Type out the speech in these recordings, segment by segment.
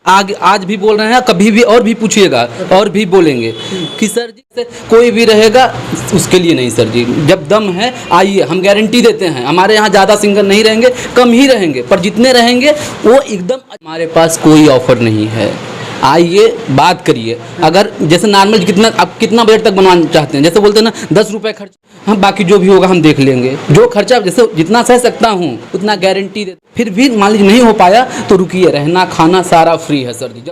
आज भी बोल रहे हैं, कभी भी और भी पूछिएगा और भी बोलेंगे कि सर जी से कोई भी रहेगा उसके लिए नहीं सर जी, जब दम है आइए, हम गारंटी देते हैं। हमारे यहाँ ज़्यादा सिंगर नहीं रहेंगे, कम ही रहेंगे, पर जितने रहेंगे वो एकदम। हमारे पास कोई ऑफर नहीं है, आइए बात करिए। अगर जैसे नॉर्मल कितना आप कितना बजट तक बनवाना चाहते हैं, जैसे बोलते हैं ना 10 रुपये खर्च, हम बाकी जो भी होगा हम देख लेंगे। जो खर्चा जैसे जितना सह सकता हूँ उतना गारंटी दे। फिर भी मान लीजिए नहीं हो पाया तो रुकिए, रहना खाना सारा फ्री है सर जी।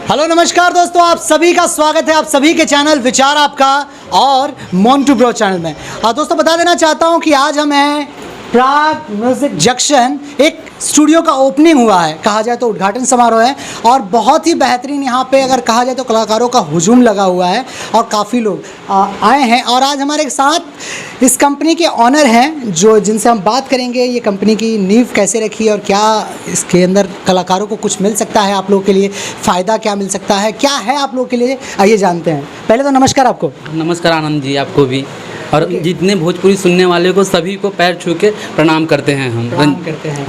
हेलो नमस्कार दोस्तों, आप सभी का स्वागत है आप सभी के चैनल विचार आपका और मोन्टू ब्रो चैनल में। दोस्तों बता देना चाहता हूं कि आज हम हैं प्राग म्यूजिक जंक्शन। एक स्टूडियो का ओपनिंग हुआ है, कहा जाए तो उद्घाटन समारोह है, और बहुत ही बेहतरीन यहाँ पे अगर कहा जाए तो कलाकारों का हुजूम लगा हुआ है और काफ़ी लोग आए हैं। और आज हमारे साथ इस कंपनी के ऑनर हैं जो जिनसे हम बात करेंगे ये कंपनी की नींव कैसे रखी और क्या इसके अंदर कलाकारों को कुछ मिल सकता है, आप लोगों के लिए फ़ायदा क्या मिल सकता है, क्या है आप लोगों के लिए, आइए जानते हैं। पहले तो नमस्कार आपको। नमस्कार आनंद जी, आपको भी, और जितने भोजपुरी सुनने वाले को सभी को पैर छू के प्रणाम करते हैं हम। प्रणाम करते हैं।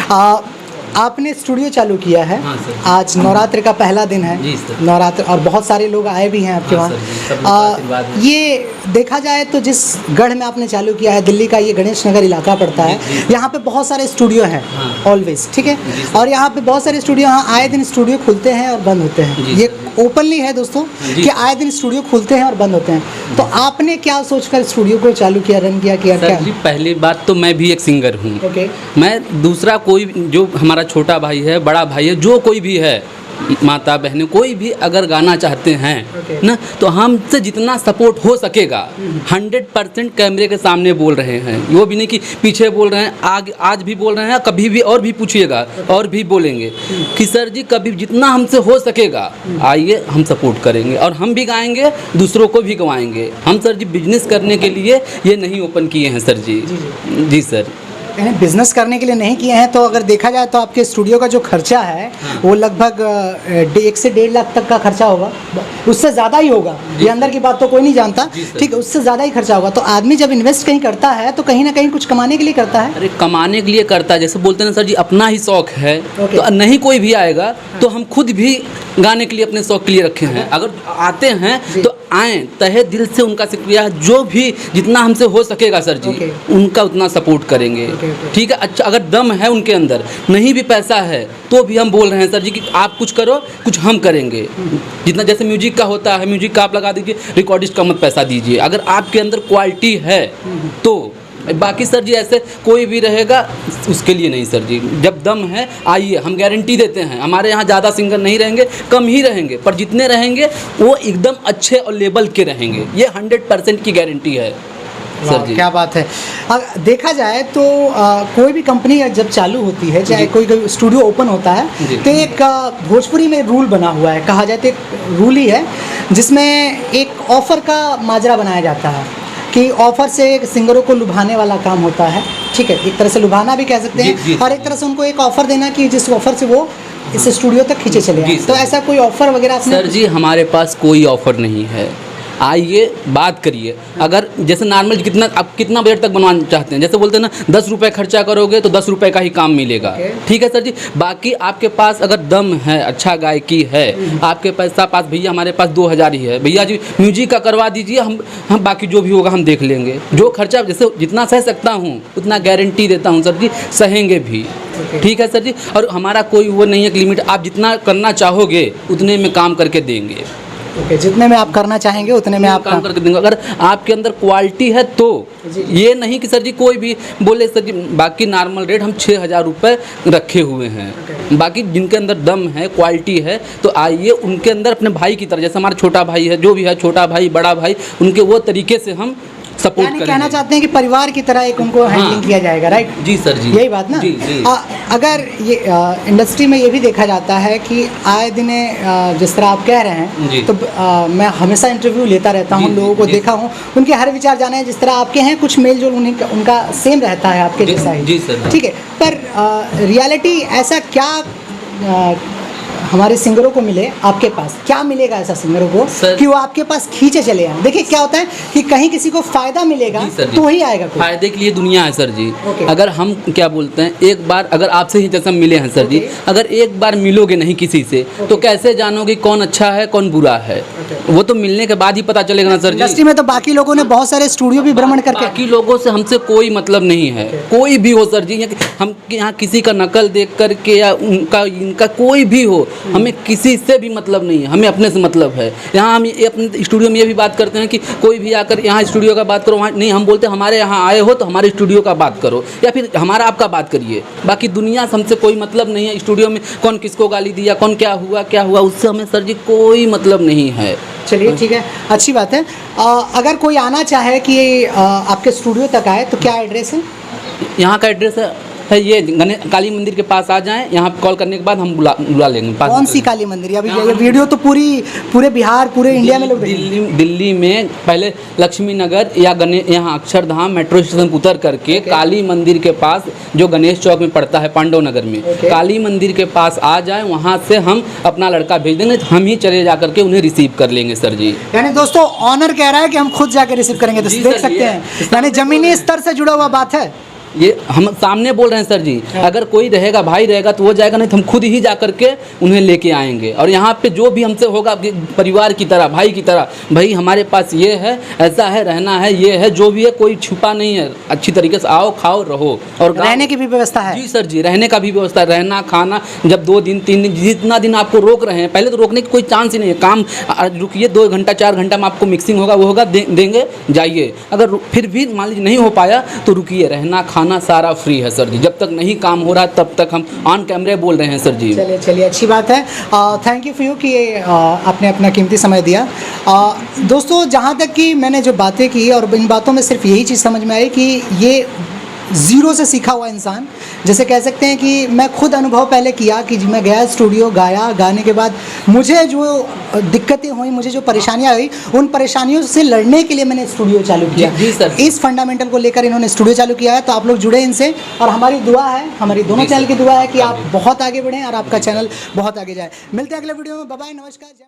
हाँ। आपने स्टूडियो चालू किया है। हाँ सर। आज नवरात्र का पहला दिन है। जी सर। नवरात्र और बहुत सारे लोग आए भी हैं आपके हाँ वहाँ। सर जी, सब लोग का आशीर्वाद है। ये देखा जाए तो जिस गढ़ में आपने चालू किया है, दिल्ली का ये गणेश नगर इलाका पड़ता है, यहाँ पे बहुत सारे स्टूडियो हैं ऑलवेज, ठीक है। और यहाँ पे बहुत सारे स्टूडियो, यहाँ आए दिन स्टूडियो खुलते हैं और बंद होते हैं। ये ओपनली है दोस्तों कि आए दिन स्टूडियो खुलते हैं और बंद होते हैं। तो आपने क्या सोचकर स्टूडियो को चालू किया, रन किया क्या? सर जी पहली बात तो मैं भी एक सिंगर हूँ। ओके। मैं दूसरा कोई जो हमारा छोटा भाई है, बड़ा भाई है, जो कोई भी है, माता बहनें कोई भी अगर गाना चाहते हैं ना, तो हमसे जितना सपोर्ट हो सकेगा 100% कैमरे के सामने बोल रहे हैं। वो भी नहीं कि पीछे बोल रहे हैं, आज भी बोल रहे हैं, कभी भी और भी पूछिएगा और भी बोलेंगे कि सर जी कभी जितना हमसे हो सकेगा आइए, हम सपोर्ट करेंगे और हम भी गाएंगे, दूसरों को भी गवाएंगे। हम सर जी बिजनेस करने के लिए ये नहीं ओपन किए हैं सर जी। जी सर, बिजनेस करने के लिए नहीं किए हैं। तो अगर देखा जाए तो आपके स्टूडियो का जो खर्चा है वो लगभग 1 से 1.5 लाख तक का खर्चा होगा, उससे ज़्यादा ही होगा। ये अंदर की बात तो कोई नहीं जानता, ठीक है, उससे ज़्यादा ही खर्चा होगा। तो आदमी जब इन्वेस्ट कहीं करता है तो कहीं ना कहीं कुछ कमाने के लिए करता है। अरे कमाने के लिए करता है, जैसे बोलते हैं ना सर जी, अपना ही शौक है। तो नहीं कोई भी आएगा तो हम खुद भी गाने के लिए अपने शौक के लिए रखे हैं। अगर आते हैं तो आएँ, तहे दिल से उनका शुक्रिया है। जो भी जितना हमसे हो सकेगा सर जी उनका उतना सपोर्ट करेंगे, ठीक है। अच्छा अगर दम है उनके अंदर, नहीं भी पैसा है तो भी हम बोल रहे हैं सर जी कि आप कुछ करो, कुछ हम करेंगे। जितना जैसे म्यूजिक का होता है, म्यूजिक का आप लगा दीजिए, रिकॉर्डिस्ट का मत पैसा दीजिए। अगर आपके अंदर क्वालिटी है तो बाकी सर जी ऐसे कोई भी रहेगा उसके लिए नहीं सर जी, जब दम है आइए, हम गारंटी देते हैं। हमारे यहाँ ज़्यादा सिंगर नहीं रहेंगे, कम ही रहेंगे, पर जितने रहेंगे वो एकदम अच्छे और लेवल के रहेंगे। ये 100% की गारंटी है सर जी। क्या बात है। देखा जाए तो कोई भी कंपनी जब चालू होती है, चाहे कोई स्टूडियो ओपन होता है, तो एक भोजपुरी में रूल बना हुआ है, कहा जाए तो एक रूल ही है जिसमें एक ऑफ़र का माजरा बनाया जाता है कि ऑफ़र से सिंगरों को लुभाने वाला काम होता है, ठीक है। एक तरह से लुभाना भी कह सकते हैं, और एक तरह से उनको एक ऑफ़र देना कि जिस ऑफ़र से वो इस स्टूडियो तक खींचे चले आए। तो ऐसा कोई ऑफ़र वगैरह आपने? सर जी हमारे पास कोई ऑफ़र नहीं है, आइए बात करिए। अगर जैसे नॉर्मल कितना आप कितना बजट तक बनवाना चाहते हैं, जैसे बोलते हैं ना 10 रुपये खर्चा करोगे तो 10 रुपये का ही काम मिलेगा, ठीक है सर जी। बाकी आपके पास अगर दम है, अच्छा गायकी है, आपके पैसा पास भैया, हमारे पास 2000 ही है भैया जी, म्यूजिक का करवा दीजिए, हम बाकी जो भी होगा हम देख लेंगे। जो खर्चा जैसे जितना सह सकता हूँ उतना गारंटी देता हूँ सर जी, सहेंगे भी, ठीक है सर जी। और हमारा कोई वो नहीं है कि लिमिट, आप जितना करना चाहोगे उतने में काम करके देंगे। जितने में आप करना चाहेंगे उतने में आप काम करके देंगे। अगर आपके अंदर क्वालिटी है तो ये नहीं कि सर जी कोई भी बोले सर जी। बाकी नॉर्मल रेट हम 6000 रुपये रखे हुए हैं। बाकी जिनके अंदर दम है, क्वालिटी है, तो आइए उनके अंदर अपने भाई की तरह, जैसे हमारा छोटा भाई है, जो भी है, छोटा भाई बड़ा भाई, उनके वो तरीके से हम सपोर्ट करेंगे। कहना चाहते हैं कि परिवार की तरह एक उनको हैंडलिंग किया जाएगा, राइट? जी सर जी, यही बात ना। जी जी। अगर ये इंडस्ट्री में ये भी देखा जाता है कि आए दिन जिस तरह आप कह रहे हैं, तो मैं हमेशा इंटरव्यू लेता रहता हूँ, लोगों को देखा हूँ, उनके हर विचार जाने हैं। जिस तरह आपके हैं कुछ मेल जोल उनका सेम रहता है आपके जैसा ही, जी सर, ठीक है। पर रियलिटी ऐसा क्या हमारे सिंगरों को मिले आपके पास, क्या मिलेगा ऐसा सिंगरों को सर, कि वो आपके पास खींचे चले आए? देखिए क्या होता है कि कहीं किसी को फायदा मिलेगा जी सर जी। तो ही आएगा कोई। फायदे के लिए दुनिया है सर जी। ओके। अगर हम क्या बोलते हैं, एक बार अगर आपसे ही जैसा मिले हैं सर जी, ओके। अगर एक बार मिलोगे नहीं किसी से तो कैसे जानोगे कौन अच्छा है कौन बुरा है? वो तो मिलने के बाद ही पता चलेगा ना सर जी। इंडस्ट्री में तो बाकी लोगों ने बहुत सारे स्टूडियो भी भ्रमण करके बाकी लोगों से हमसे कोई मतलब नहीं है, कोई भी हो सर जी। हम यहाँ किसी का नकल देख करके या उनका इनका कोई भी हो, हमें किसी से भी मतलब नहीं है, हमें अपने से मतलब है। यहाँ हम ये अपने स्टूडियो में ये भी बात करते हैं कि कोई भी आकर यहाँ स्टूडियो का बात करो, वहाँ नहीं, हम बोलते हैं हमारे यहाँ आए हो तो हमारे स्टूडियो का बात करो या फिर हमारा आपका बात करिए। बाकी दुनिया से हमसे कोई मतलब नहीं है। स्टूडियो में कौन किसको गाली दिया, कौन क्या हुआ उससे हमें सर जी कोई मतलब नहीं है। चलिए ठीक है, अच्छी बात है। अगर कोई आना चाहे कि आपके स्टूडियो तक आए तो क्या एड्रेस है? यहाँ का एड्रेस है ये काली मंदिर के पास आ जाएं। यहाँ कॉल करने के बाद हम बुला लेंगे। कौन सी काली मंदिर? अभी ये वीडियो तो पूरे बिहार पूरे इंडिया में लोग देखेंगे। दिल्ली में पहले लक्ष्मी नगर या यहाँ अक्षरधाम मेट्रो स्टेशन उतर करके काली मंदिर के पास जो गणेश चौक में पड़ता है पांडव नगर में, काली मंदिर के पास आ जाए, वहाँ से हम अपना लड़का भेज देंगे, हम ही चले जा करके उन्हें रिसीव कर लेंगे सर जी। यानी दोस्तों ऑनर कह रहा है कि हम खुद जाकर रिसीव करेंगे, तो देख सकते हैं, यानी जमीनी स्तर से जुड़ा हुआ बात है। ये हम सामने बोल रहे हैं सर जी। अगर कोई रहेगा, भाई रहेगा तो वो जाएगा, नहीं तो हम खुद ही जा करके उन्हें लेके आएंगे। और यहाँ पे जो भी हमसे होगा परिवार की तरह, भाई की तरह, भाई हमारे पास ये है, ऐसा है, रहना है, ये है, जो भी है कोई छुपा नहीं है। अच्छी तरीके से आओ, खाओ, रहो। और रहने की भी व्यवस्था है? जी सर जी, रहने का भी व्यवस्था, रहना खाना। जब 2 दिन 3 दिन जितना दिन आपको रोक रहे हैं, पहले तो रोकने की कोई चांस ही नहीं है। काम रुकिए, 2 घंटा 4 घंटा में आपको मिक्सिंग होगा, वो होगा, देंगे, जाइए। अगर फिर भी मान लीजिए नहीं हो पाया तो रुकिए, रहना खाना सारा फ्री है सर जी। जब तक नहीं काम हो रहा तब तक हम ऑन कैमरे बोल रहे हैं सर जी। चलिए अच्छी बात है। थैंक यू फॉर यू कि आपने अपना कीमती समय दिया। दोस्तों जहाँ तक कि मैंने जो बातें की और इन बातों में सिर्फ यही चीज़ समझ में आई कि ये ज़ीरो से सीखा हुआ इंसान, जैसे कह सकते हैं कि मैं खुद अनुभव पहले किया कि मैं गया स्टूडियो, गाया, गाने के बाद मुझे जो दिक्कतें हुई, मुझे जो परेशानियां हुई, उन परेशानियों से लड़ने के लिए मैंने स्टूडियो चालू किया। जी सर। इस फंडामेंटल को लेकर इन्होंने स्टूडियो चालू किया है, तो आप लोग जुड़े इनसे। और हमारी दुआ है, हमारी दोनों चैनल की दुआ है कि आप बहुत आगे बढ़ें और आपका चैनल बहुत आगे जाए। मिलते हैं अगले वीडियो में। बाय बाय, नमस्कार।